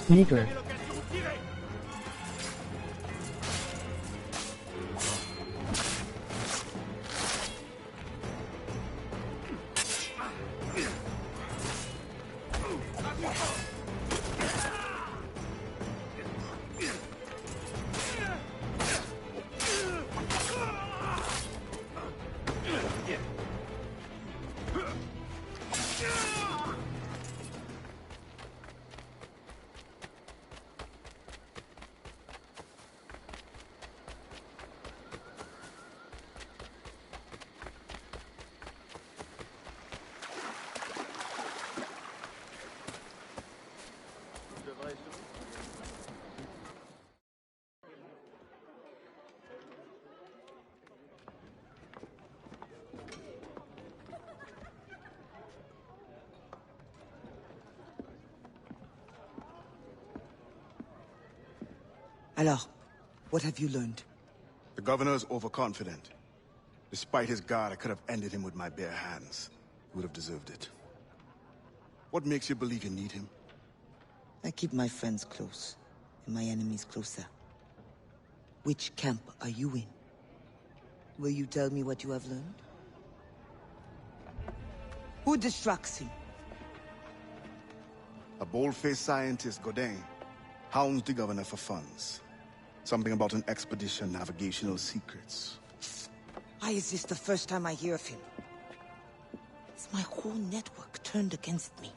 sneaker. Alors, what have you learned? The governor is overconfident. Despite his guard, I could have ended him with my bare hands. He would have deserved it. What makes you believe you need him? I keep my friends close, and my enemies closer. Which camp are you in? Will you tell me what you have learned? Who distracts him? A bold-faced scientist, Godin, hounds the governor for funds. Something about an expedition, navigational secrets. Why is this the first time I hear of him? Is my whole network turned against me?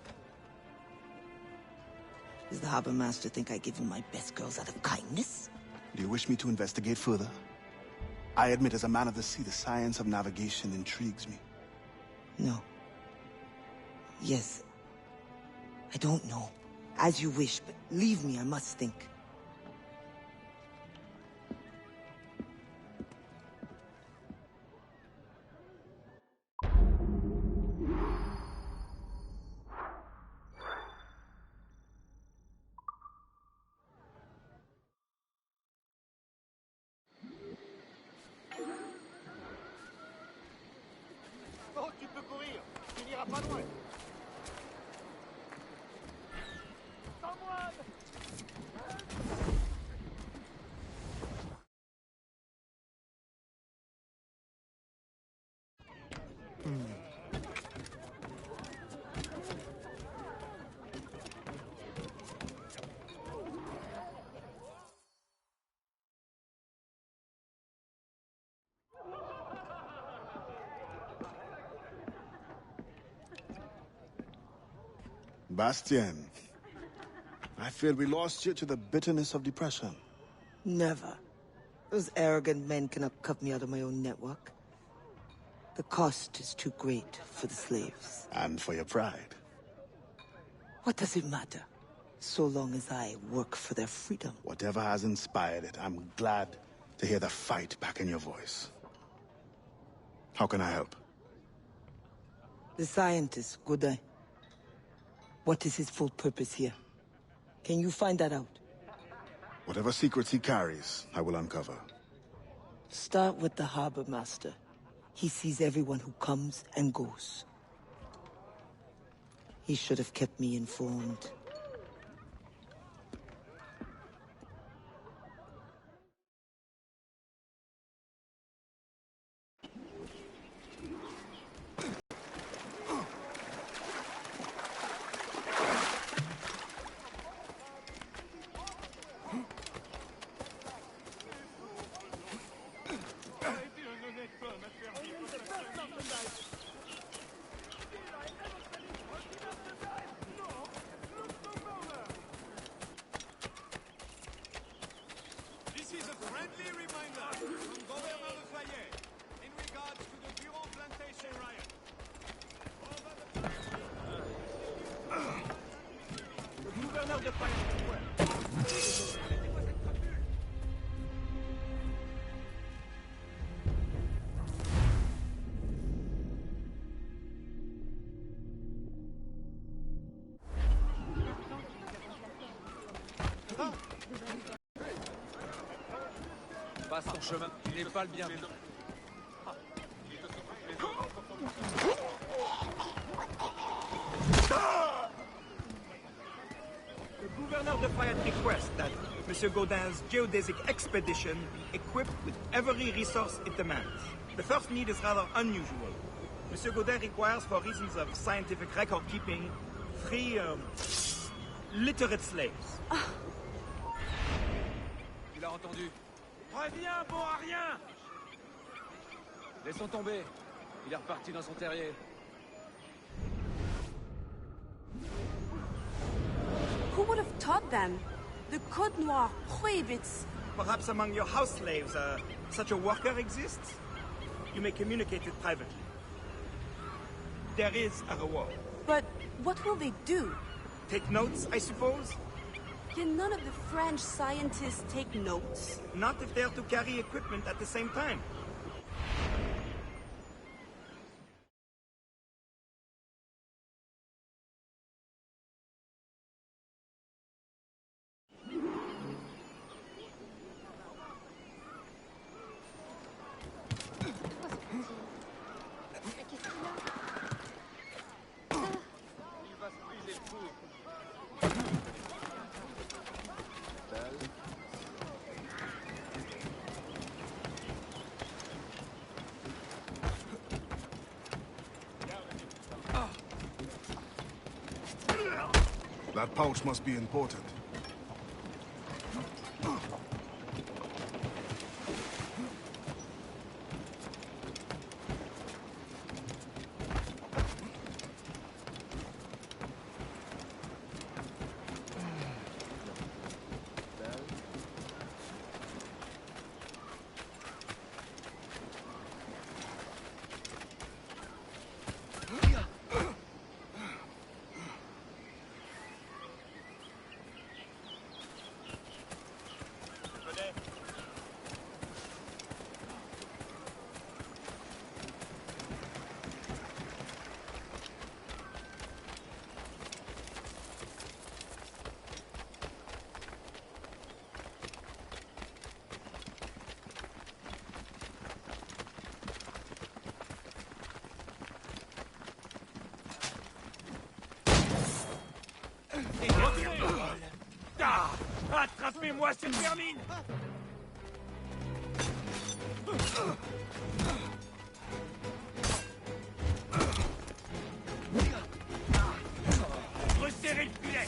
Does the Harbor Master think I give him my best girls out of kindness? Do you wish me to investigate further? I admit, as a man of the sea, the science of navigation intrigues me. No. Yes. I don't know. As you wish, but leave me, I must think. Oh, tu peux courir, tu n'iras pas loin. Bastien, I fear we lost you to the bitterness of depression. Never. Those arrogant men cannot cut me out of my own network. The cost is too great for the slaves. And for your pride. What does it matter? So long as I work for their freedom. Whatever has inspired it, I'm glad to hear the fight back in your voice. How can I help? The scientist, Godin. What is his full purpose here? Can you find that out? Whatever secrets he carries, I will uncover. Start with the Harbor Master. He sees everyone who comes and goes. He should have kept me informed. This is a friendly reminder from Governor Lafayette in regards to the Durand plantation riot. Le gouverneur de Passe ton chemin, tu n'es pas le bienvenu. Le gouverneur Defiant request that Monsieur Gaudin's geodesic expedition equipped with every resource it demands. The first need is rather unusual. Monsieur Gaudin requires, for reasons of scientific record-keeping, 3, literate slaves. Tu l'as entendu? Reviens, bon à rien! Laissons tomber. Il est reparti dans son terrier. Who would have taught them? The Code Noir prohibits. Perhaps among your house slaves, such a worker exists? You may communicate it privately. There is a reward. But what will they do? Take notes, I suppose? Can none of the French scientists take notes? Not if they are to carry equipment at the same time. That pouch must be important. Ah! Attrapez-moi cette vermine! Resserrez le filet!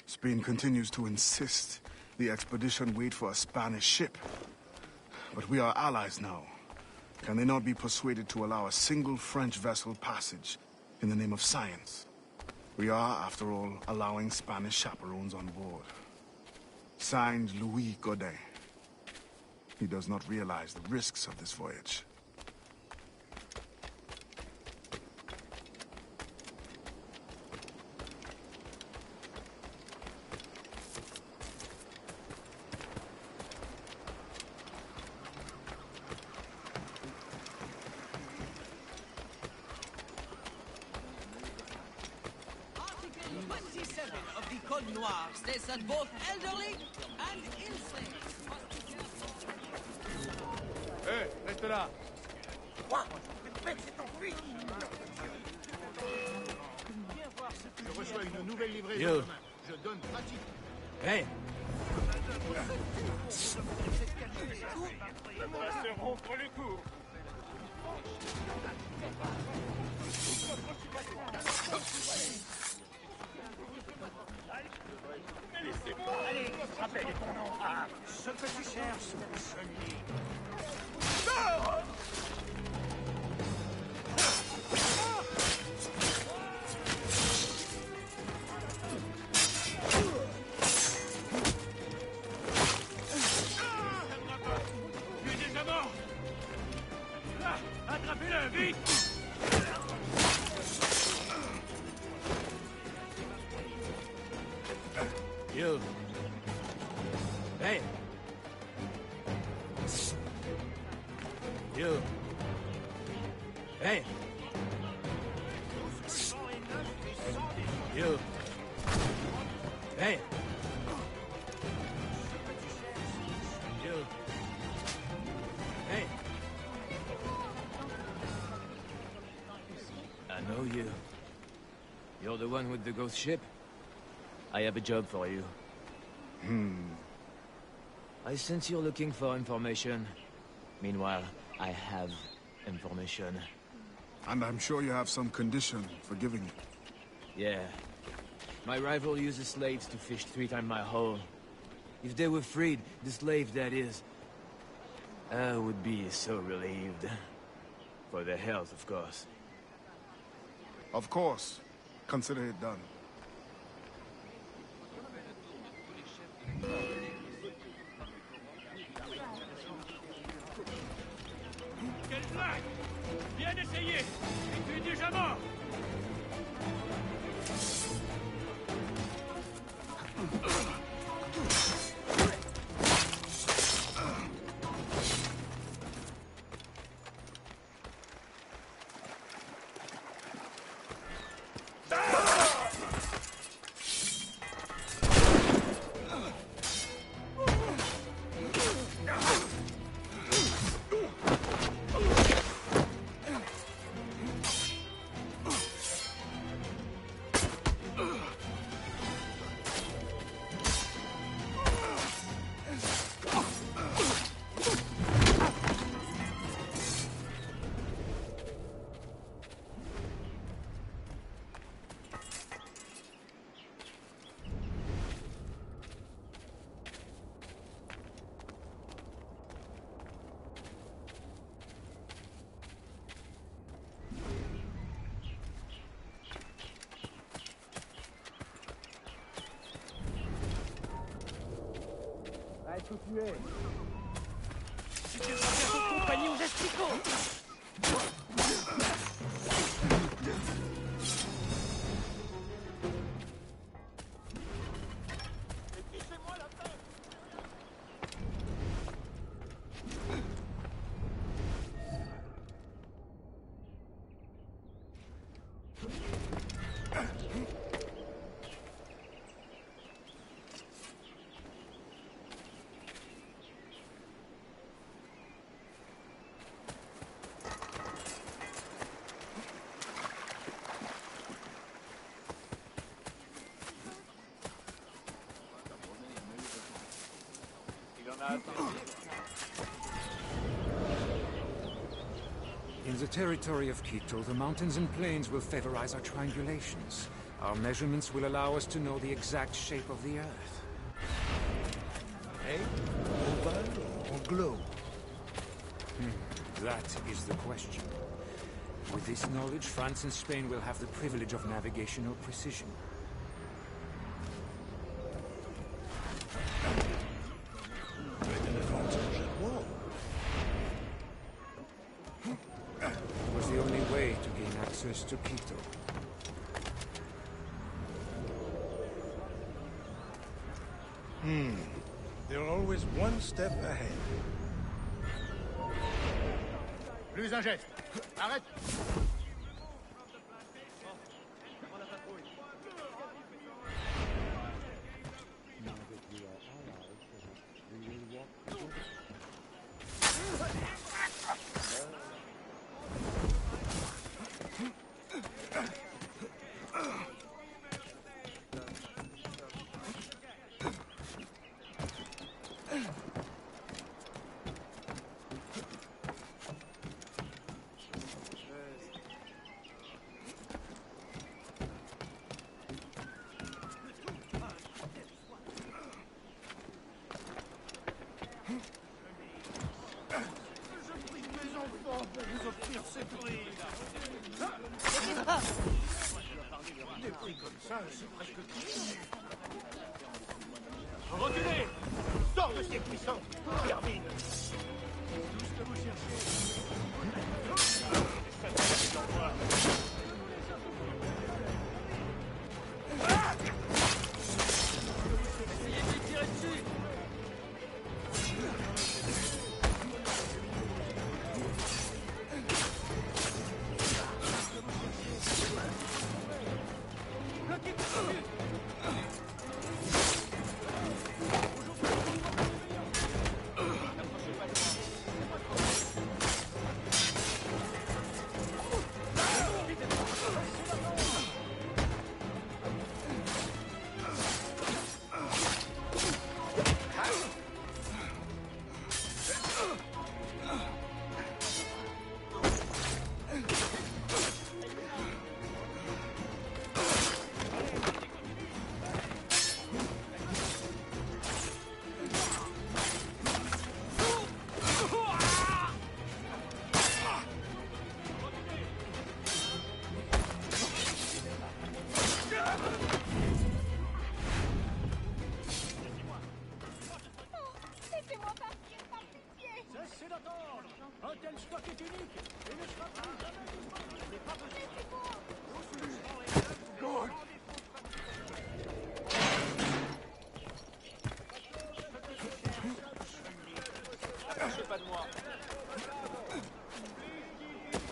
Spain continues to insist the expedition wait for a Spanish ship. But we are allies now. Can they not be persuaded to allow a single French vessel passage in the name of science? We are, after all, allowing Spanish chaperones on board. Signed, Louis Godin. He does not realize the risks of this voyage. Code Noir states that both elderly and insane must be careful. Hé, reste là. Quoi? Cette bête s'est enfuie! Viens voir ce que je reçois une nouvelle livraison demain. Je donne pratique. Hé! Ça se rompre le cou. Laissez-moi! Allez, rappelle ton nom. Ah, ce que tu cherches, Sonny. Non! Tu es déjà mort! Ah, attrapez-le, vite! You. Hey. You. Hey. You. Hey. You. Hey. I know you. You're the one with the ghost ship? I have a job for you. I sense you're looking for information. Meanwhile, I have information. And I'm sure you have some condition for giving it. Yeah. My rival uses slaves to fish 3 times my haul. If they were freed, the slave that is, I would be so relieved. For their health, of course. Of course. Consider it done. Quelle blague! Bien essayé! Et tu es déjà mort! Si tu veux faire ton compagnie aux asticots! In the territory of Quito, the mountains and plains will favorize our triangulations. Our measurements will allow us to know the exact shape of the Earth. Hey? Oval or globe? That is the question. With this knowledge, France and Spain will have the privilege of navigational precision. With an advantage at war. It was the only way to gain access to Quito. They're always one step ahead. Plus un geste! Arrête! Des prix comme ça, c'est presque criminel. Reculez! Sors de ces cuissons! Termine! Tout ce que vous cherchez. C'est endroit.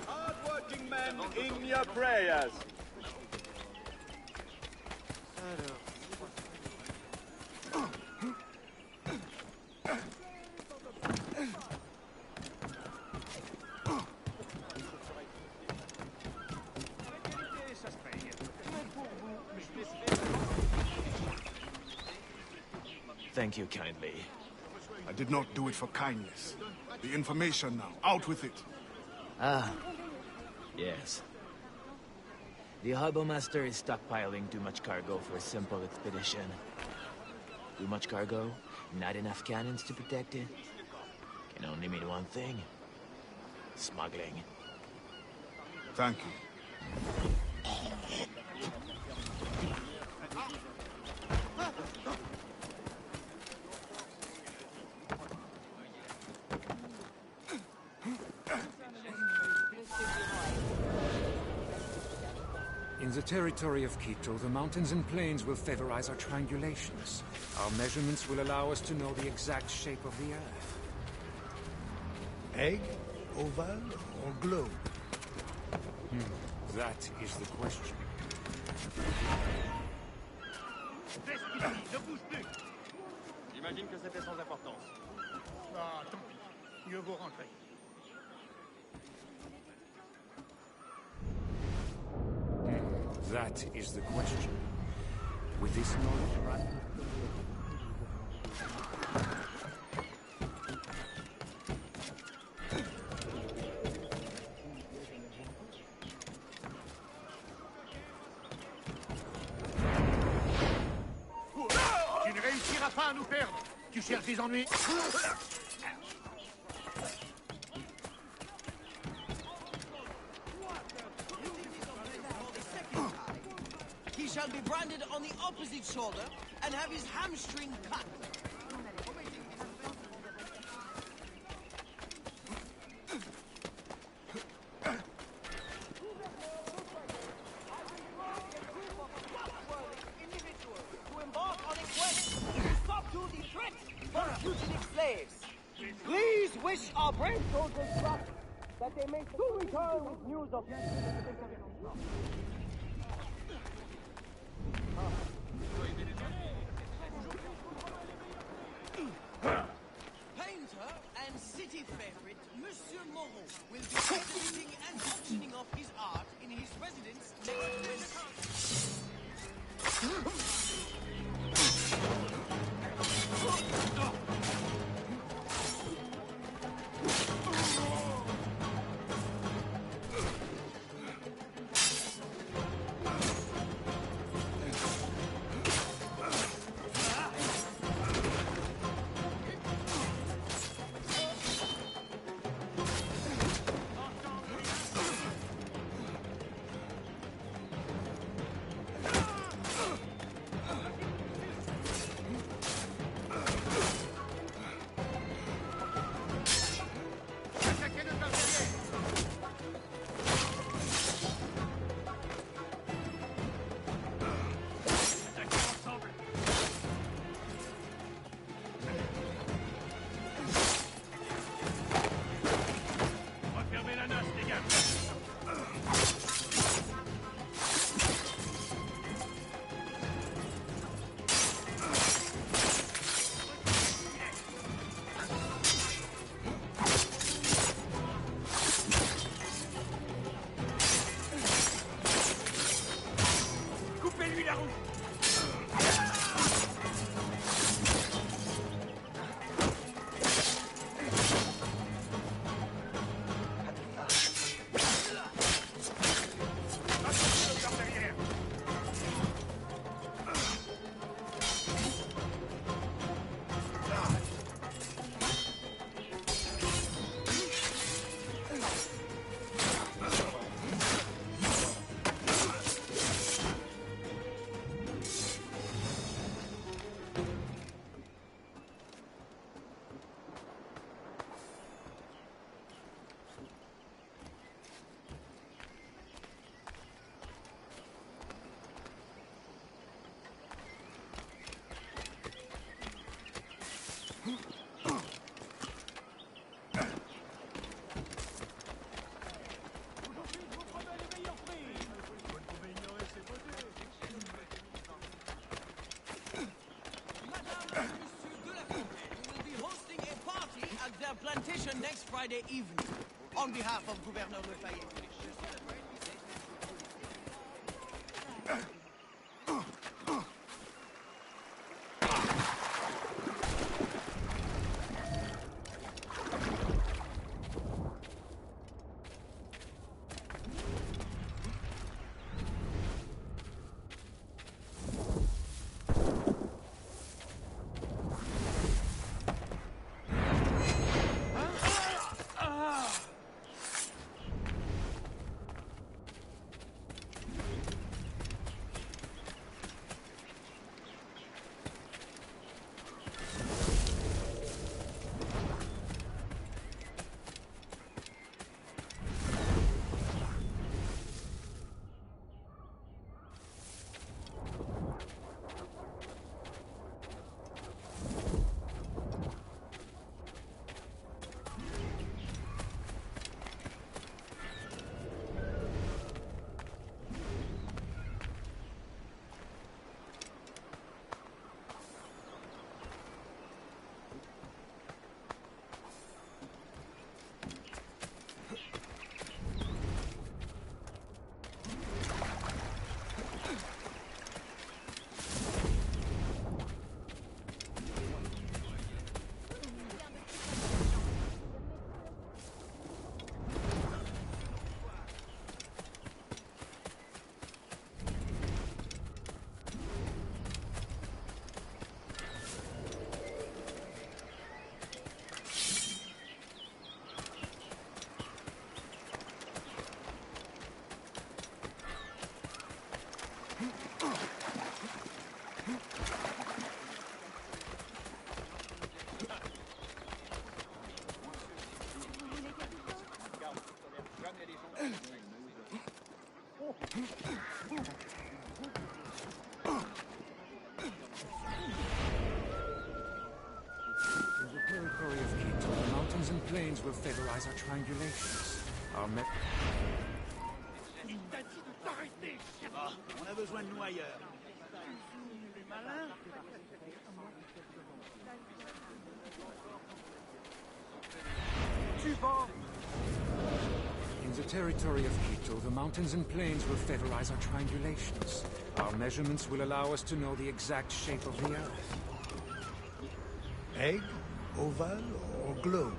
Hard-working men in your prayers. Thank you kindly. I did not do it for kindness. The information now. Out with it. Ah, yes. The harbor master is stockpiling too much cargo for a simple expedition. Too much cargo, not enough cannons to protect it. Can only mean one thing. Smuggling. Thank you. In the territory of Quito, the mountains and plains will favorize our triangulations. Our measurements will allow us to know the exact shape of the Earth. Egg, oval, or globe? That is the question. Ne bouge plus. J'imagine que c'était sans importance. Ah, tant pis. Mieux vaut rentrer. That is the question. With this knowledge, Tu ne réussiras pas à nous perdre. Tu cherches des ennuis. He shall be branded on the opposite shoulder and have his hamstring cut. To embark on a quest to subdue the threat from fugitive slaves. Please wish our brave soldiers luck, that they may soon return with news of you. Painter and city favorite Monsieur Moreau will be exhibiting and auctioning off his art in his residence next Wednesday. expedition next Friday evening, on behalf of Gouverneur Lafayette. Plains will favorize our triangulations. Our me- Il t'a dit de t'arrêter, Ah, on a besoin de nous ailleurs. Malin. In the territory of Quito, the mountains and plains will favorize our triangulations. Our measurements will allow us to know the exact shape of the Earth. Egg, oval, or globe?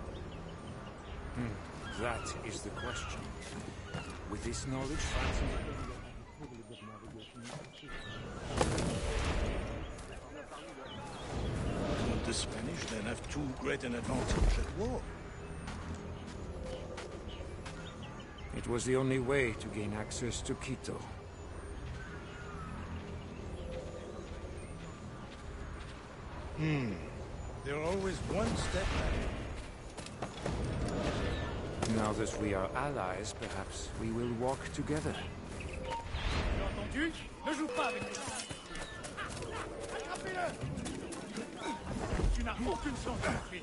That is the question. With this knowledge, France Won't the Spanish then have too great an advantage at war? It was the only way to gain access to Quito. They're always one step ahead. Now that we are allies, perhaps we will walk together. Entendu? Ne joue pas avec les... Attrapez-le! Tu n'as aucune chance de fuir.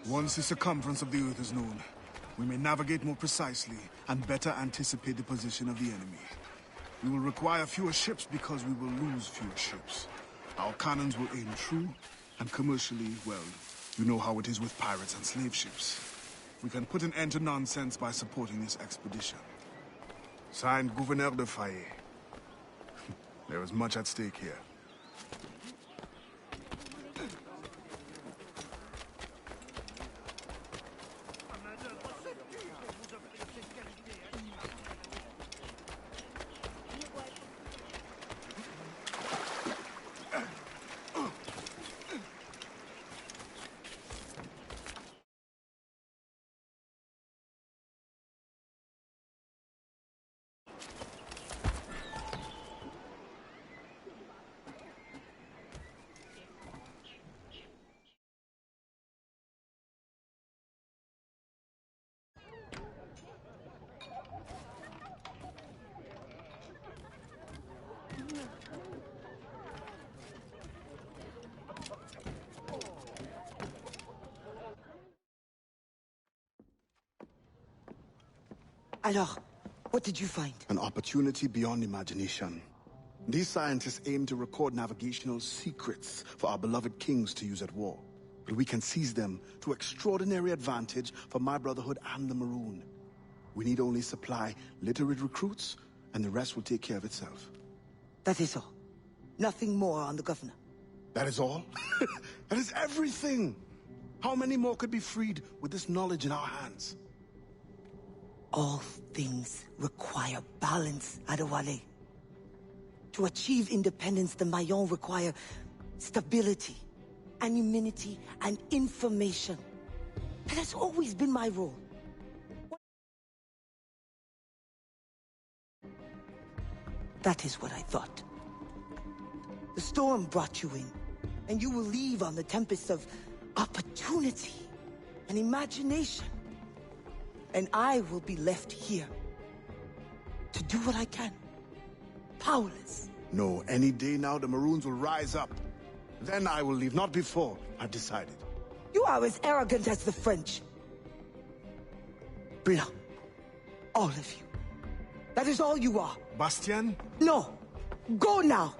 Once the circumference of the Earth is known, we may navigate more precisely and better anticipate the position of the enemy. We will require fewer ships because we will lose fewer ships. Our cannons will aim true, and commercially, well, you know how it is with pirates and slave ships. We can put an end to nonsense by supporting this expedition. Signed, Gouverneur de Fayet. There is much at stake here. Alors, what did you find? An opportunity beyond imagination. These scientists aim to record navigational secrets for our beloved kings to use at war. But we can seize them to extraordinary advantage for my Brotherhood and the Maroon. We need only supply literate recruits, and the rest will take care of itself. That is all. Nothing more on the governor. That is all? That is everything! How many more could be freed with this knowledge in our hands? All things require balance, Adewale. To achieve independence, the Mayon require stability, anonymity, and information. That has always been my role. That is what I thought. The storm brought you in, and you will leave on the tempest of opportunity and imagination. And I will be left here to do what I can. Powerless. No, any day now the Maroons will rise up. Then I will leave, not before. I've decided. You are as arrogant as the French. Blanc. All of you. That is all you are. Bastien? No. Go now.